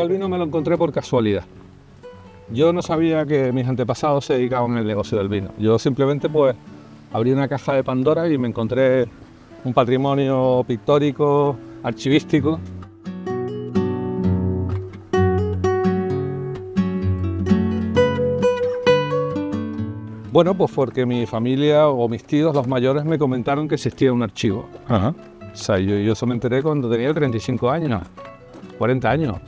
del vino me lo encontré por casualidad. Yo no sabía que mis antepasados se dedicaban al negocio del vino. Yo simplemente pues abrí una caja de Pandora y me encontré un patrimonio pictórico, archivístico. Bueno, pues porque mi familia o mis tíos, los mayores, me comentaron que existía un archivo. Ajá. O sea, yo eso me enteré cuando tenía 35 años, 40 años.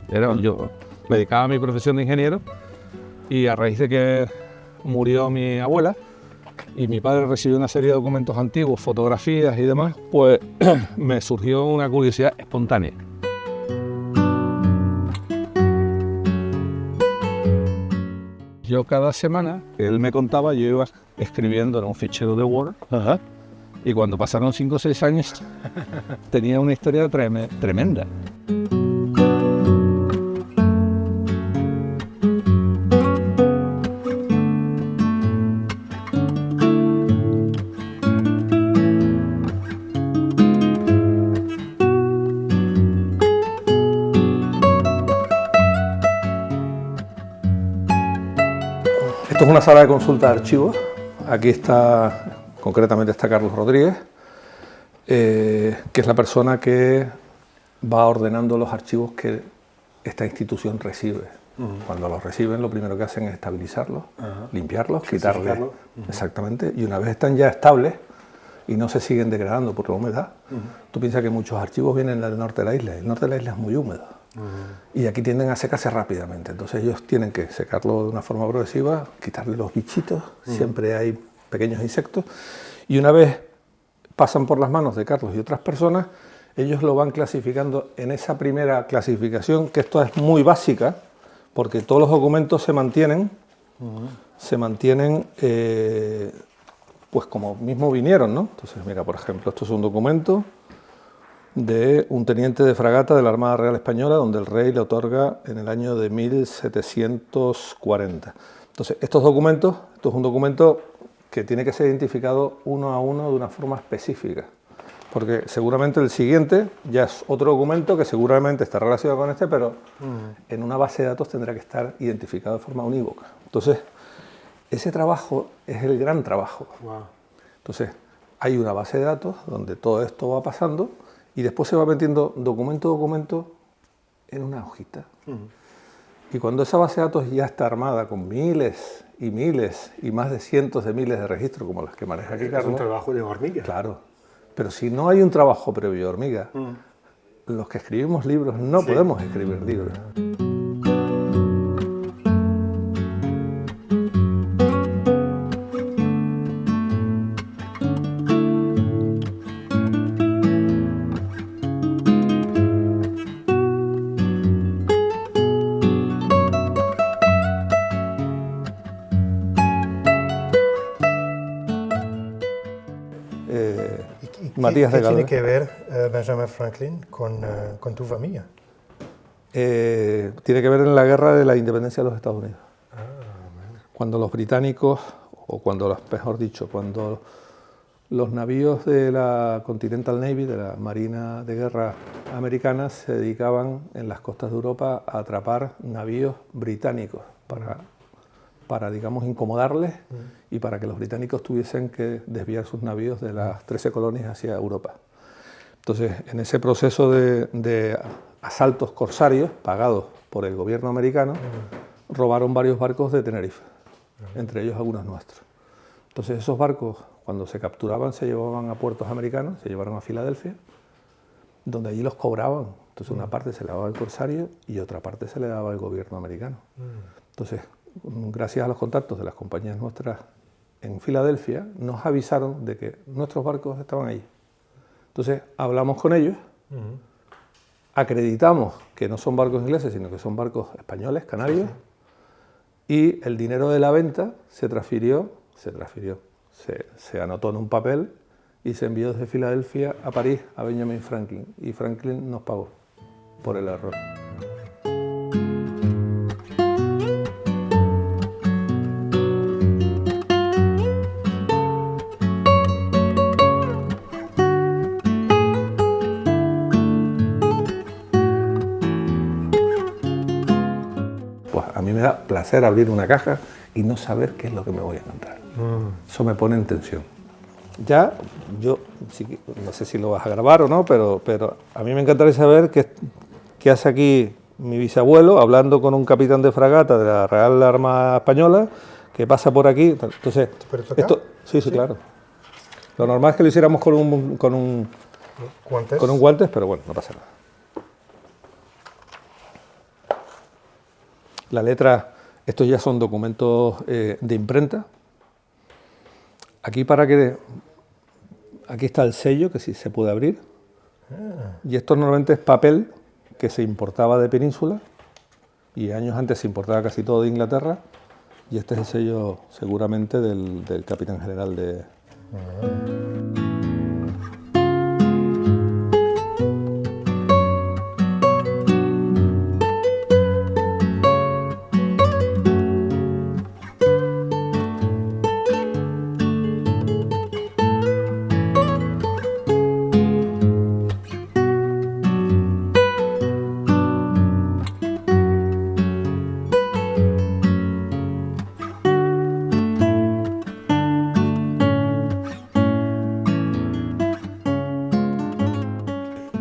Yo me dedicaba a mi profesión de ingeniero y a raíz de que murió mi abuela y mi padre recibió una serie de documentos antiguos, fotografías y demás, pues me surgió una curiosidad espontánea. Yo cada semana, que él me contaba, yo iba escribiendo en un fichero de Word. Ajá. Y cuando pasaron 5 o 6 años, tenía una historia tremenda. Esto es una sala de consulta de archivos. Aquí concretamente está Carlos Rodríguez, que es la persona que va ordenando los archivos que esta institución recibe. Cuando los reciben, lo primero que hacen es estabilizarlos, limpiarlos, quitarles. Exactamente. Y una vez están ya estables y no se siguen degradando por la humedad, tú piensas que muchos archivos vienen del norte de la isla. El norte de la isla es muy húmedo. Y aquí tienden a secarse rápidamente. Entonces ellos tienen que secarlo de una forma progresiva, quitarle los bichitos, siempre hay pequeños insectos, y una vez pasan por las manos de Carlos y otras personas, ellos lo van clasificando en esa primera clasificación, que esto es muy básica, porque todos los documentos se mantienen, pues como mismo vinieron, ¿no? Entonces, mira, por ejemplo, esto es un documento de un teniente de fragata de la Armada Real Española, donde el rey le otorga en el año de 1740. Entonces, esto es un documento que tiene que ser identificado uno a uno de una forma específica, porque seguramente el siguiente ya es otro documento que seguramente está relacionado con este, pero en una base de datos tendrá que estar identificado de forma unívoca. Entonces, ese trabajo es el gran trabajo. Wow. Entonces, hay una base de datos donde todo esto va pasando y después se va metiendo documento a documento en una hojita. Y cuando esa base de datos ya está armada con miles y miles y más de cientos de miles de registros, como los que maneja aquí Carlos. Es un trabajo de hormiga. Claro. Pero si no hay un trabajo previo de hormiga, los que escribimos libros no podemos escribir libros. Matías de Galvez. ¿Qué tiene que ver Benjamin Franklin con tu familia? Tiene que ver en la guerra de la independencia de los Estados Unidos. Cuando los británicos, cuando los navíos de la Continental Navy, de la Marina de Guerra americana, se dedicaban en las costas de Europa a atrapar navíos británicos para digamos, incomodarles y para que los británicos tuviesen que desviar sus navíos de las 13 colonias hacia Europa. Entonces, en ese proceso de asaltos corsarios pagados por el gobierno americano, robaron varios barcos de Tenerife, entre ellos algunos nuestros. Entonces, esos barcos, cuando se capturaban, se llevaban a puertos americanos, se llevaron a Filadelfia, donde allí los cobraban. Entonces, una parte se le daba al corsario y otra parte se le daba al gobierno americano. Entonces, gracias a los contactos de las compañías nuestras en Filadelfia, nos avisaron de que nuestros barcos estaban allí. Entonces hablamos con ellos, acreditamos que no son barcos ingleses, sino que son barcos españoles, canarios, y el dinero de la venta se anotó en un papel y se envió desde Filadelfia a París a Benjamin Franklin, y Franklin nos pagó por el error. placer abrir una caja y no saber qué es lo que me voy a encontrar. Eso me pone en tensión. Ya, yo no sé si lo vas a grabar o no, pero a mí me encantaría saber qué hace aquí mi bisabuelo hablando con un capitán de fragata de la Real Armada Española que pasa por aquí. Entonces, esto, sí, claro. Lo normal es que lo hiciéramos con un guantes, pero bueno, no pasa nada. La letra, estos ya son documentos de imprenta. Aquí aquí está el sello, que sí se puede abrir. Y esto normalmente es papel que se importaba de Península, y años antes se importaba casi todo de Inglaterra, y este es el sello seguramente del capitán general de...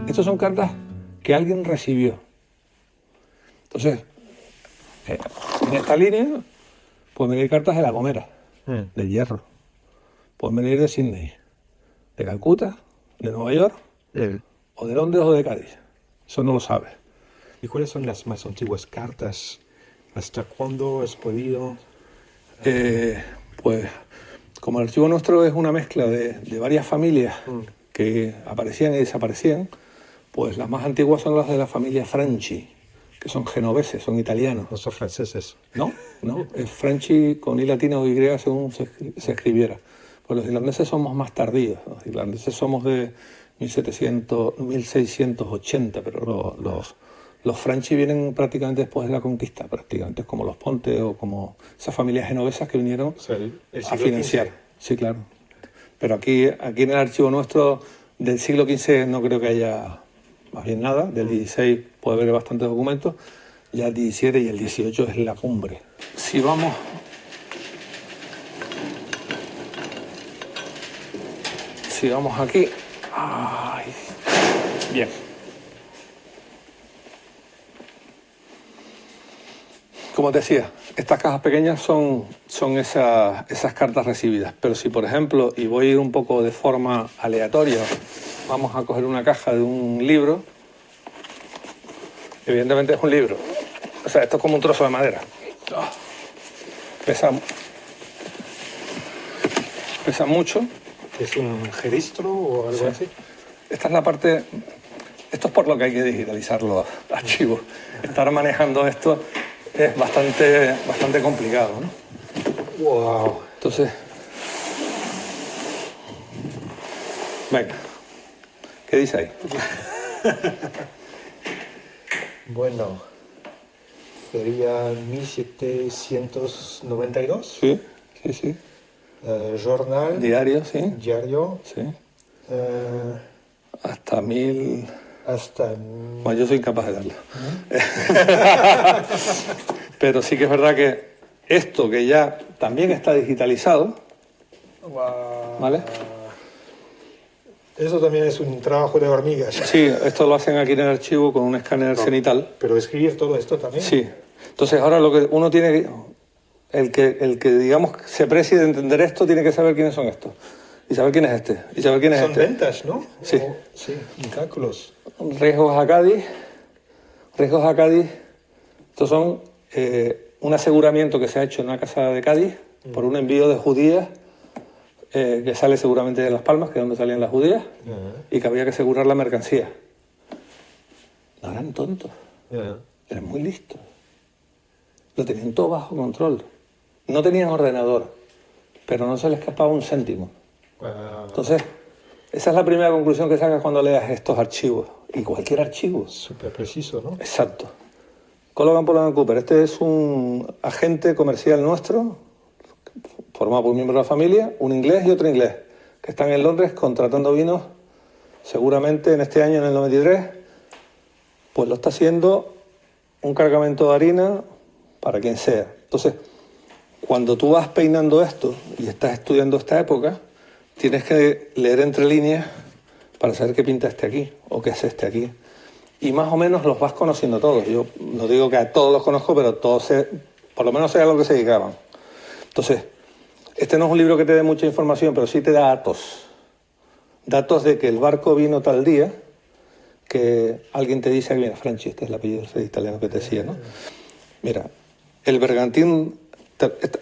Estas son cartas que alguien recibió. Entonces, en esta línea pueden venir cartas de La Gomera, del Hierro. Pueden venir de Sydney, de Calcuta, de Nueva York, o de Londres o de Cádiz. Eso no lo sabes. ¿Y cuáles son las más antiguas cartas? ¿Hasta cuándo has podido? Pues, como el archivo nuestro es una mezcla de varias familias que aparecían y desaparecían, pues las más antiguas son las de la familia Franchi, que son genoveses, son italianos. No son franceses. No, es Franchi con I latina o Y según se escribiera. Pues los irlandeses somos más tardíos, los irlandeses somos de 1680, pero los Franchi vienen prácticamente después de la conquista, prácticamente, es como los Ponte o como esas familias genovesas que vinieron a financiar. XV. Sí, claro. Pero aquí en el archivo nuestro del siglo XV no creo que haya más bien nada, del 16 puede haber bastantes documentos, ya el 17 y el 18 es la cumbre. Si vamos aquí, bien. Como te decía, estas cajas pequeñas son esas cartas recibidas, pero si por ejemplo, y voy a ir un poco de forma aleatoria, vamos a coger una caja de un libro, evidentemente es un libro, o sea, esto es como un trozo de madera, pesa mucho. ¿Es un registro o algo así? Esta es la parte, esto es por lo que hay que digitalizar los archivos, estar manejando esto es bastante complicado, ¿no? Wow. Entonces, venga, ¿qué dice ahí? Bueno, sería 1792. Sí. Jornal. Diario, sí. Diario. Sí. Hasta... Bueno, yo soy incapaz de darlo. Pero sí que es verdad que esto que ya también está digitalizado, ¿vale? Eso también es un trabajo de hormigas. Sí, esto lo hacen aquí en el archivo con un escáner cenital. Pero escribir todo esto también. Sí. Entonces ahora lo que uno tiene que... El que digamos se precie de entender esto tiene que saber quiénes son estos. Y saber quién es este. Y saber quién es son este. Son ventas, ¿no? Sí. Sí, cálculos. Riesgos a Cádiz. Estos son un aseguramiento que se ha hecho en una casa de Cádiz por un envío de judías que sale seguramente de Las Palmas, que es donde salían las judías, y que había que asegurar la mercancía. No eran tontos. Eran muy listos. Lo tenían todo bajo control. No tenían ordenador, pero no se les escapaba un céntimo. Entonces, esa es la primera conclusión que sacas cuando leas estos archivos. Y cualquier archivo. Súper preciso, ¿no? Exacto. Cologan Poland Cooper. Este es un agente comercial nuestro, formado por un miembro de la familia, un inglés y otro inglés, que están en Londres contratando vinos, seguramente en este año, en el 93, pues lo está haciendo un cargamento de harina para quien sea. Entonces, cuando tú vas peinando esto y estás estudiando esta época, tienes que leer entre líneas para saber qué pinta este aquí o qué es este aquí. Y más o menos los vas conociendo todos. Yo no digo que a todos los conozco, pero todos por lo menos sé a lo que se dedicaban. Entonces, este no es un libro que te dé mucha información, pero sí te da datos. Datos de que el barco vino tal día, que alguien te dice, mira, Franchi, este es el apellido italiano que te decía, ¿no? Mira, el bergantín,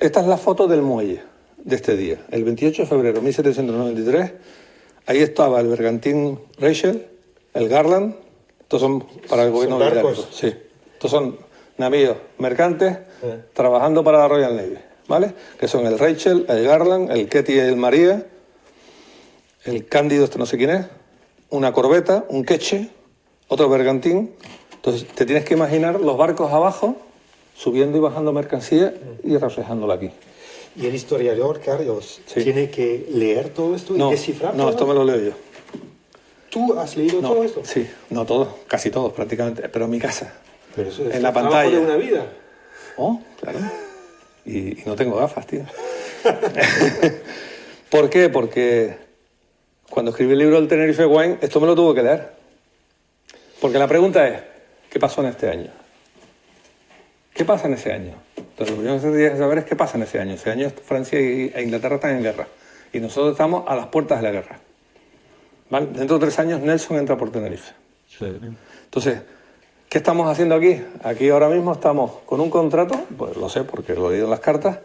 esta es la foto del muelle de este día, el 28 de febrero de 1793, ahí estaba el bergantín Rachel, el Garland, estos son para el gobierno británico. Sí, estos son navíos mercantes trabajando para la Royal Navy, ¿vale? Que son el Rachel, el Garland, el Ketty y el María, el Cándido, este no sé quién es, una corbeta, un queche, otro bergantín. Entonces te tienes que imaginar los barcos abajo, subiendo y bajando mercancía y reflejándola aquí. ¿Y el historiador, Carlos, tiene que leer todo esto y descifrar todo? No, esto me lo leo yo. ¿Tú has leído todo esto? Sí, no todos, casi todos prácticamente, pero en mi casa, pero eso es en la pantalla. De una vida. Oh, claro. Y no tengo gafas, tío. ¿Por qué? Porque cuando escribí el libro del Tenerife Wine, esto me lo tuve que leer. Porque la pregunta es, ¿qué pasó en este año? ¿Qué pasa en ese año? Entonces, lo primero que se tiene que saber es qué pasa en ese año. Ese año Francia e Inglaterra están en guerra. Y nosotros estamos a las puertas de la guerra. ¿Vale? Dentro de 3 años Nelson entra por Tenerife. Sí. Entonces, ¿qué estamos haciendo aquí? Aquí ahora mismo estamos con un contrato, pues lo sé porque lo he leído en las cartas,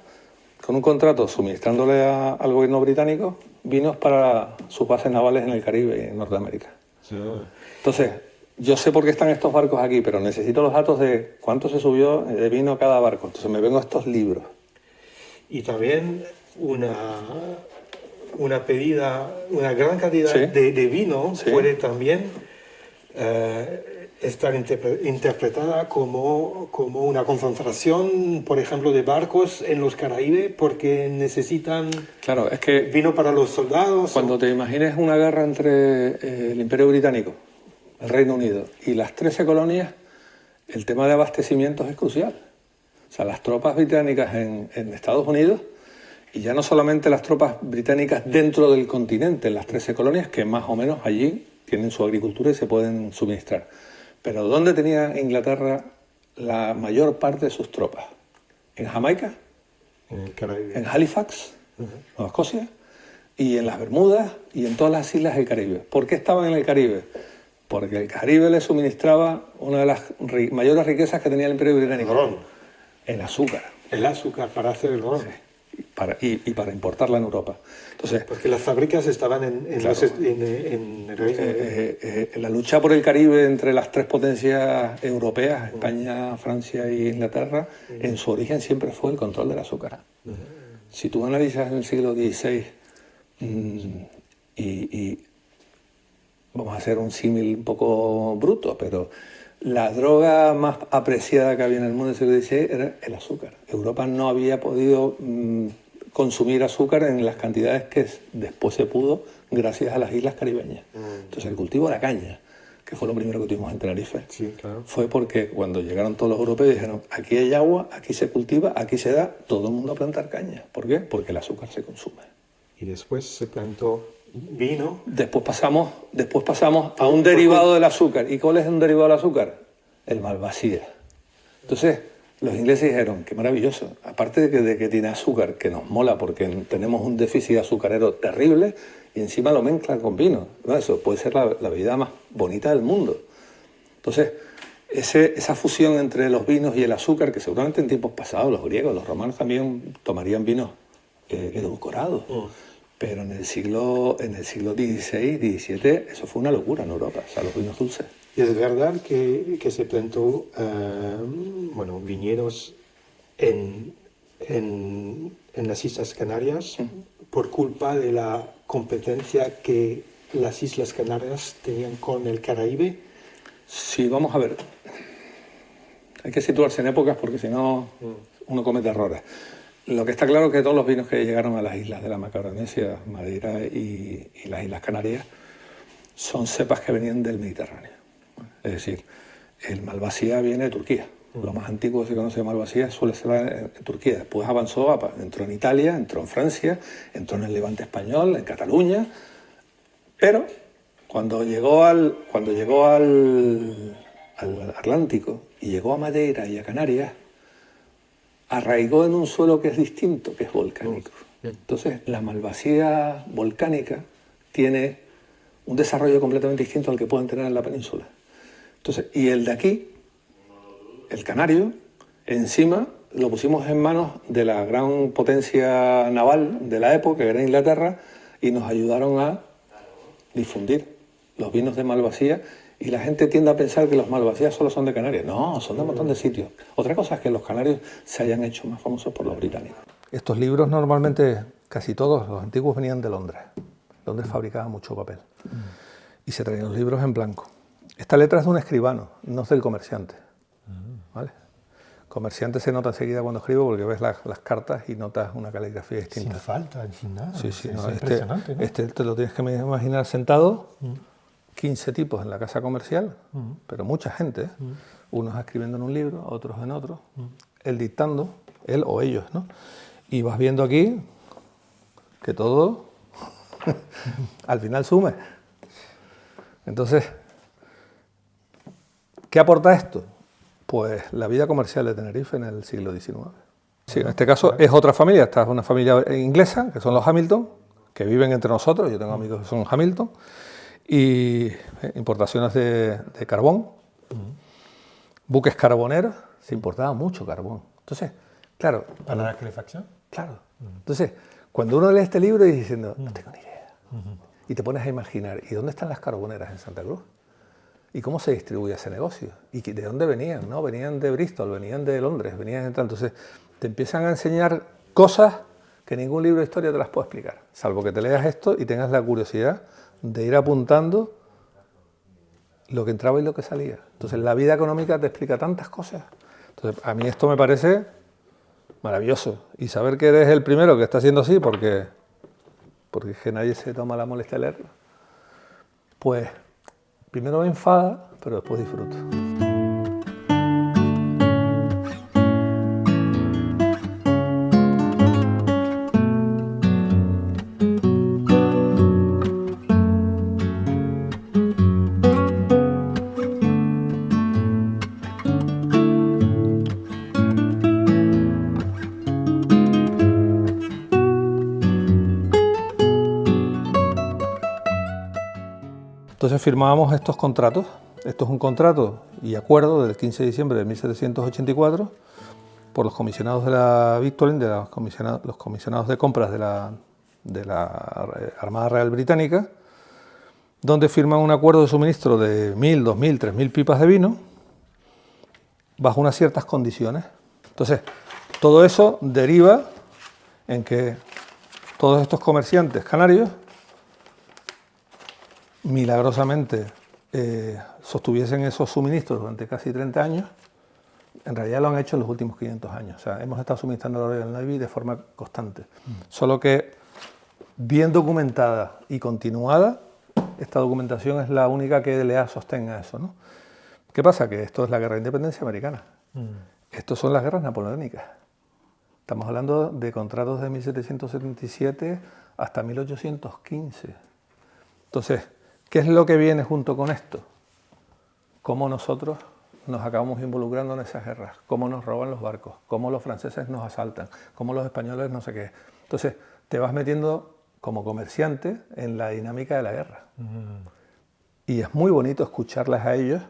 con un contrato suministrándole al gobierno británico vinos para sus bases navales en el Caribe y en Norteamérica. Sí. Entonces, yo sé por qué están estos barcos aquí, pero necesito los datos de cuánto se subió de vino cada barco. Entonces me vengo a estos libros. Y también una gran cantidad de vino puede también estar interpretada como una concentración, por ejemplo, de barcos en los Caraíbes porque necesitan vino para los soldados. Cuando te imagines una guerra entre el Imperio Británico, el Reino Unido y las 13 colonias, el tema de abastecimientos es crucial. O sea, las tropas británicas en Estados Unidos, y ya no solamente las tropas británicas dentro del continente, en las 13 colonias, que más o menos allí tienen su agricultura y se pueden suministrar. Pero ¿dónde tenía Inglaterra la mayor parte de sus tropas? ¿En Jamaica? En el Caribe. ¿En Halifax? Nueva Escocia. Y en las Bermudas y en todas las islas del Caribe. ¿Por qué estaban en el Caribe? Porque el Caribe le suministraba una de las mayores riquezas que tenía el Imperio Británico. El ron. El azúcar. El azúcar para hacer el ron. Sí. Y para importarla en Europa. Entonces, porque las fábricas estaban en el Reino Unido. La lucha por el Caribe entre las 3 potencias europeas, España, Francia e Inglaterra, en su origen siempre fue el control del azúcar. Si tú analizas en el siglo XVI y vamos a hacer un símil un poco bruto, pero la droga más apreciada que había en el mundo del siglo XVI era el azúcar. Europa no había podido consumir azúcar en las cantidades que después se pudo gracias a las islas caribeñas. Entonces el cultivo de la caña, que fue lo primero que tuvimos en Tenerife, fue porque cuando llegaron todos los europeos dijeron, aquí hay agua, aquí se cultiva, aquí se da, todo el mundo a plantar caña. ¿Por qué? Porque el azúcar se consume. Y después se plantó vino. Después pasamos a un derivado del azúcar. ¿Y cuál es un derivado del azúcar? El malvasía. Entonces, los ingleses dijeron, qué maravilloso. Aparte de que tiene azúcar, que nos mola porque tenemos un déficit azucarero terrible, y encima lo mezclan con vino. ¿No? Eso puede ser la bebida más bonita del mundo. Entonces, esa fusión entre los vinos y el azúcar, que seguramente en tiempos pasados los griegos, los romanos también tomarían vinos edulcorados. Pero en el siglo XVI, XVII, eso fue una locura en Europa, o sea, los vinos dulces. Y es verdad que se plantó viñedos en las Islas Canarias por culpa de la competencia que las Islas Canarias tenían con el Caribe. Sí, vamos a ver. Hay que situarse en épocas porque si no uno comete errores. Lo que está claro es que todos los vinos que llegaron a las islas de la Macaronesia, Madeira y las Islas Canarias son cepas que venían del Mediterráneo. Es decir, el Malvasía viene de Turquía, Lo más antiguo que se conoce de Malvasía suele ser en Turquía. Después avanzó, entró en Italia, entró en Francia, entró en el Levante español, en Cataluña. Pero cuando llegó al Atlántico y llegó a Madeira y a Canarias, arraigó en un suelo que es distinto, que es volcánico. Entonces, la Malvasía volcánica tiene un desarrollo completamente distinto al que pueden tener en la península. Entonces, y el de aquí, el canario, encima lo pusimos en manos de la gran potencia naval de la época, que era Inglaterra, y nos ayudaron a difundir los vinos de Malvasía, y la gente tiende a pensar que los Malvasías solo son de Canarias. No, son de un montón de sitios. Otra cosa es que los canarios se hayan hecho más famosos por los británicos. Estos libros normalmente, casi todos, los antiguos, venían de Londres. Londres fabricaba mucho papel. Y se traían los libros en blanco. Esta letra es de un escribano, no es del comerciante. ¿Vale? Comerciante se nota enseguida cuando escribo porque ves las cartas y notas una caligrafía distinta. Sin falta, sin nada. Sí, Es no, impresionante, ¿no? Este te lo tienes que imaginar sentado, 15 tipos en la casa comercial, pero mucha gente, unos escribiendo en un libro, otros en otro, él dictando, él o ellos, ¿no? Y vas viendo aquí que todo al final sume. Entonces, ¿qué aporta esto? Pues la vida comercial de Tenerife en el siglo XIX. Sí, en este caso es otra familia, esta es una familia inglesa, que son los Hamilton, que viven entre nosotros, yo tengo amigos que son Hamilton, y importaciones de carbón, buques carboneros, se importaba mucho carbón. Entonces, claro... ¿Para la calefacción? Claro. Entonces, cuando uno lee este libro y diciendo, no tengo ni idea, y te pones a imaginar, ¿y dónde están las carboneras en Santa Cruz? ¿Y cómo se distribuye ese negocio? ¿Y de dónde venían? ¿No? Venían de Bristol, venían de Londres, venían de tal. Entonces, te empiezan a enseñar cosas que ningún libro de historia te las puede explicar, salvo que te leas esto y tengas la curiosidad de ir apuntando lo que entraba y lo que salía. Entonces, la vida económica te explica tantas cosas. Entonces, a mí esto me parece maravilloso. Y saber que eres el primero que está haciendo así, porque es que nadie se toma la molestia de leerlo, pues primero me enfada, pero después disfruto. Entonces firmábamos estos contratos. Esto es un contrato y acuerdo del 15 de diciembre de 1784 por los comisionados de la Victorin, los comisionados de compras de la Armada Real Británica, donde firman un acuerdo de suministro de 1.000, 2.000, 3.000 pipas de vino bajo unas ciertas condiciones. Entonces, todo eso deriva en que todos estos comerciantes canarios milagrosamente sostuviesen esos suministros durante casi 30 años. En realidad lo han hecho en los últimos 500 años. O sea, hemos estado suministrando a la Royal Navy de forma constante. Solo que bien documentada y continuada, esta documentación es la única que le sostenga eso, ¿no? ¿Qué pasa? Que esto es la guerra de independencia americana. Estos son las guerras napoleónicas. Estamos hablando de contratos de 1777 hasta 1815. Entonces, ¿qué es lo que viene junto con esto? Cómo nosotros nos acabamos involucrando en esas guerras, cómo nos roban los barcos, cómo los franceses nos asaltan, cómo los españoles no sé qué. Entonces, te vas metiendo como comerciante en la dinámica de la guerra. Y es muy bonito escucharles a ellos,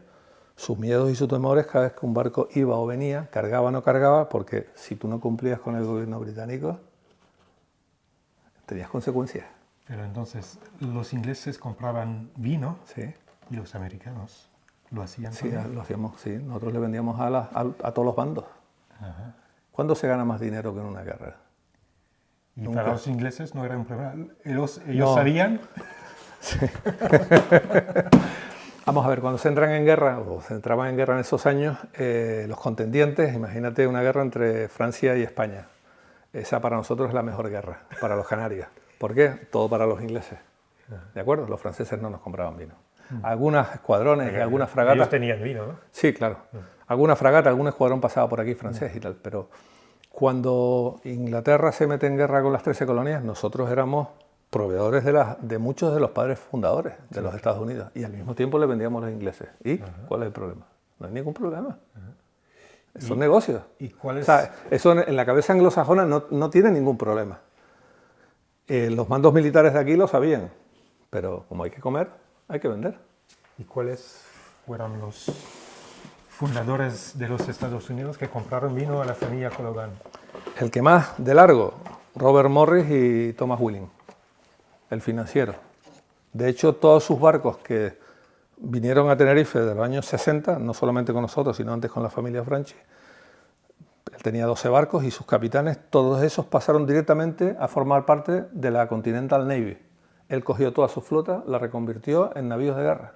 sus miedos y sus temores cada vez que un barco iba o venía, cargaba o no cargaba, porque si tú no cumplías con el gobierno británico, tenías consecuencias. Pero entonces, los ingleses compraban vino, Sí. Y los americanos lo hacían Sí, también. lo hacíamos, sí. Nosotros le vendíamos a todos los bandos. Ajá. ¿Cuándo se gana más dinero que en una guerra? Y Nunca. para los ingleses no era un problema. Ellos No. sabían. Vamos a ver, cuando se entran en guerra, o se entraban en guerra en esos años, los contendientes, imagínate una guerra entre Francia y España. Esa para nosotros es la mejor guerra, para los canarios. ¿Por qué? Todo para los ingleses. ¿De acuerdo? Los franceses no nos compraban vino. Algunas escuadrones y algunas fragatas... Ellos tenían vino, ¿no? Sí, claro. alguna fragata, algún escuadrón pasaba por aquí francés y tal, pero cuando Inglaterra se mete en guerra con las 13 colonias, nosotros éramos proveedores de muchos de los padres fundadores de los Estados Unidos y al mismo tiempo le vendíamos a los ingleses. ¿Y cuál es el problema? No hay ningún problema. Son negocios. ¿Y cuál es? O sea, eso en la cabeza anglosajona no tiene ningún problema. Los mandos militares de aquí lo sabían, pero como hay que comer, hay que vender. ¿Y cuáles fueron los fundadores de los Estados Unidos que compraron vino a la familia Collogan? El que más de largo, Robert Morris y Thomas Willing, el financiero. De hecho, todos sus barcos que vinieron a Tenerife de los años 60, no solamente con nosotros, sino antes con la familia Franchi, él tenía 12 barcos y sus capitanes, todos esos pasaron directamente a formar parte de la Continental Navy. Él cogió toda su flota, la reconvirtió en navíos de guerra.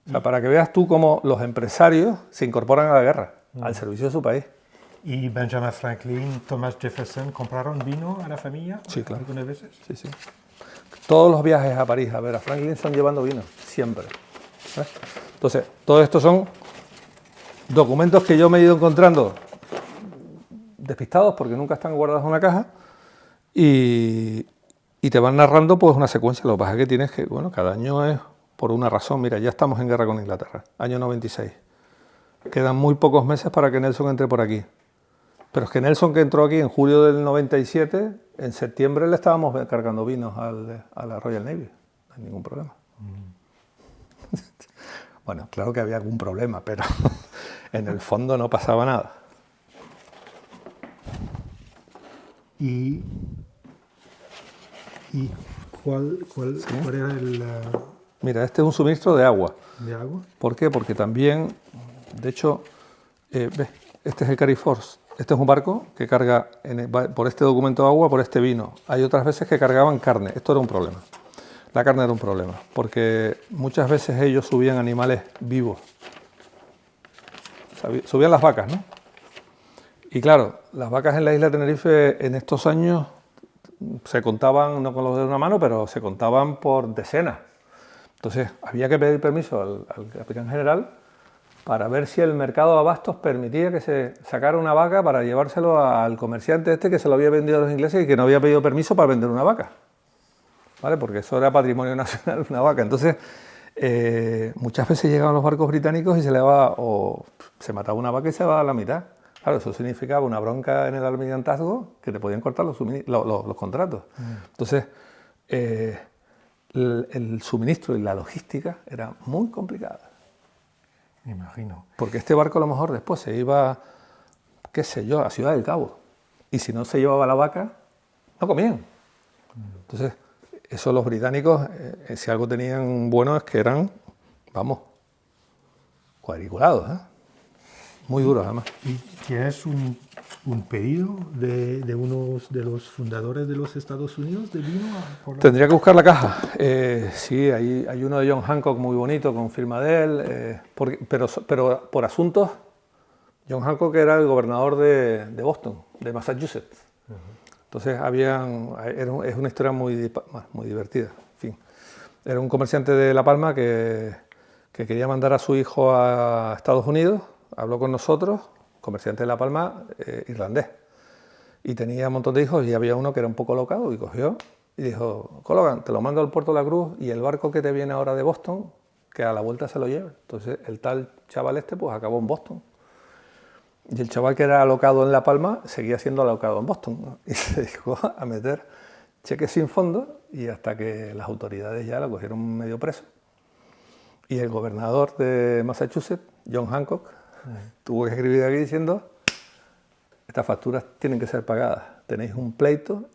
O sea, para que veas tú cómo los empresarios se incorporan a la guerra, al servicio de su país. ¿Y Benjamin Franklin, Thomas Jefferson compraron vino a la familia? Sí, claro. ¿Algunas veces? Sí, sí. Todos los viajes a París a ver a Franklin son llevando vino, siempre. ¿Ves? Entonces, todo esto son documentos que yo me he ido encontrando despistados porque nunca están guardados en una caja y te van narrando pues una secuencia. Lo que pasa es que tienes que, bueno, cada año es por una razón. Mira, ya estamos en guerra con Inglaterra, año 96. Quedan muy pocos meses para que Nelson entre por aquí. Pero es que Nelson, que entró aquí en julio del 97, en septiembre le estábamos cargando vinos a la Royal Navy. No hay ningún problema. Bueno, claro que había algún problema, pero en el fondo no pasaba nada. ¿Y cuál era el Mira, este es un suministro de agua. de agua? ¿Por qué? Porque también, de hecho, ¿ves? Este es el Carryforce. Este es un barco que carga por este documento de agua, por este vino. Hay otras veces que cargaban carne. Esto era un problema. La carne era un problema, porque muchas veces ellos subían animales vivos. Subían las vacas, ¿no? Y claro, las vacas en la isla de Tenerife en estos años se contaban, no con los dedos de una mano, pero se contaban por decenas. Entonces había que pedir permiso al capitán general para ver si el mercado de abastos permitía que se sacara una vaca para llevárselo al comerciante este que se lo había vendido a los ingleses y que no había pedido permiso para vender una vaca. ¿Vale? Porque eso era patrimonio nacional, una vaca. Entonces, muchas veces llegaban los barcos británicos y se mataba una vaca y se va a la mitad. Claro, eso significaba una bronca en el almirantazgo que te podían cortar los contratos. Entonces, el suministro y la logística era muy complicada. Me imagino. Porque este barco a lo mejor después se iba, qué sé yo, a Ciudad del Cabo. Y si no se llevaba la vaca, no comían. Entonces, eso los británicos, si algo tenían bueno es que eran, vamos, cuadriculados, ¿eh? Muy duros además. ¿Y tienes un pedido de unos de los fundadores de los Estados Unidos de vino? Tendría que buscar la caja. Sí, hay uno de John Hancock muy bonito con firma de él, pero por asuntos, John Hancock era el gobernador de Boston, de Massachusetts. Entonces es una historia muy divertida. En fin, era un comerciante de La Palma que quería mandar a su hijo a Estados Unidos, habló con nosotros, comerciante de La Palma, irlandés, y tenía un montón de hijos y había uno que era un poco locado y cogió y dijo: Collogan, te lo mando al puerto de la Cruz y el barco que te viene ahora de Boston, que a la vuelta se lo lleve. Entonces el tal chaval este pues acabó en Boston. Y el chaval que era alocado en La Palma seguía siendo alocado en Boston, ¿no? Y se dedicó a meter cheques sin fondo y hasta que las autoridades ya lo cogieron medio preso. Y el gobernador de Massachusetts, John Hancock, tuvo que escribir aquí diciendo: estas facturas tienen que ser pagadas. Tenéis un pleito,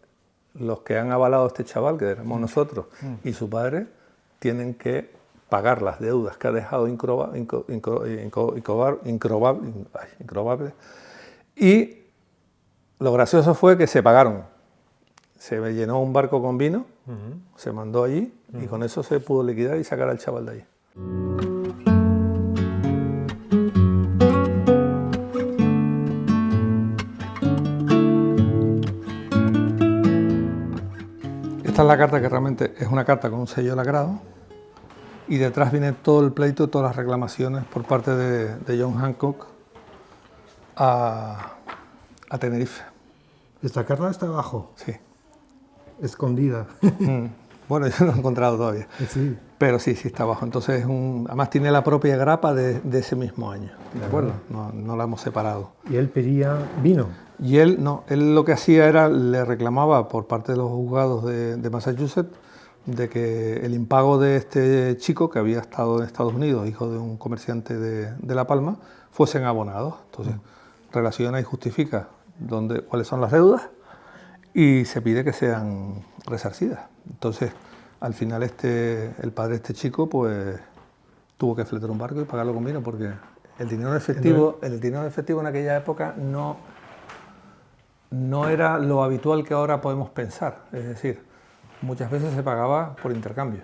los que han avalado a este chaval, que éramos nosotros, y su padre, tienen que pagar las deudas que ha dejado incrobables. Y lo gracioso fue que se pagaron. Se llenó un barco con vino, se mandó allí y con eso se pudo liquidar y sacar al chaval de allí. Esta es la carta, que realmente es una carta con un sello lacrado, y detrás viene todo el pleito, todas las reclamaciones por parte de John Hancock a Tenerife. Esta carta está abajo, Sí. escondida. Bueno, yo no lo he encontrado todavía. Sí. Pero sí, sí está abajo. Entonces, además tiene la propia grapa de ese mismo año, ¿de acuerdo? No la hemos separado. Y él pedía vino. Y él lo que hacía era, le reclamaba por parte de los juzgados de Massachusetts de que el impago de este chico que había estado en Estados Unidos, hijo de un comerciante de La Palma, fuesen abonados. Entonces, relaciona y justifica cuáles son las deudas y se pide que sean resarcidas. Entonces, al final el padre de este chico pues tuvo que fletar un barco y pagarlo con vino porque el dinero en efectivo en aquella época no era lo habitual que ahora podemos pensar. Es decir, muchas veces se pagaba por intercambio.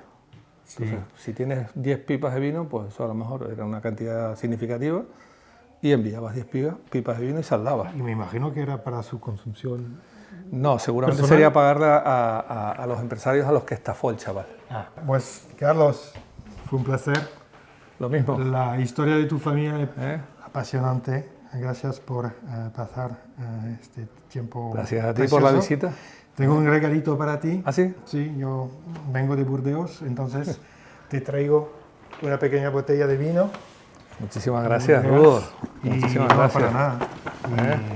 Sí. Entonces, si tienes 10 pipas de vino, pues eso a lo mejor era una cantidad significativa y enviabas 10 pipas de vino y saldabas. Y me imagino que era para su consumpción. No, seguramente ¿Personal? sería pagarle a los empresarios a los que estafó el chaval. Pues, Carlos, fue un placer. Lo mismo. La historia de tu familia es ¿Eh? apasionante. Gracias por pasar este tiempo. Gracias a ti precioso. por la visita. Tengo un regalito para ti. ¿Ah, sí? Sí, yo vengo de Burdeos, entonces te traigo una pequeña botella de vino. Muchísimas gracias, Burdeos. Rudo. Y Muchísimas no, gracias. para nada.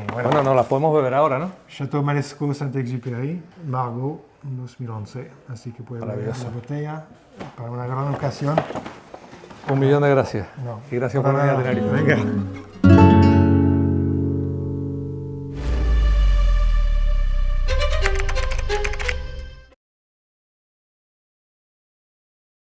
Y, Bueno, no las podemos beber ahora, ¿no? Chateau Maresco Saint-Exupéry, Margaux, 2011. Así que puedes beber Maravilloso. la botella para una gran ocasión. 1.000.000 de gracias. No, Y gracias por para venir a nada. Tenerife. Venga.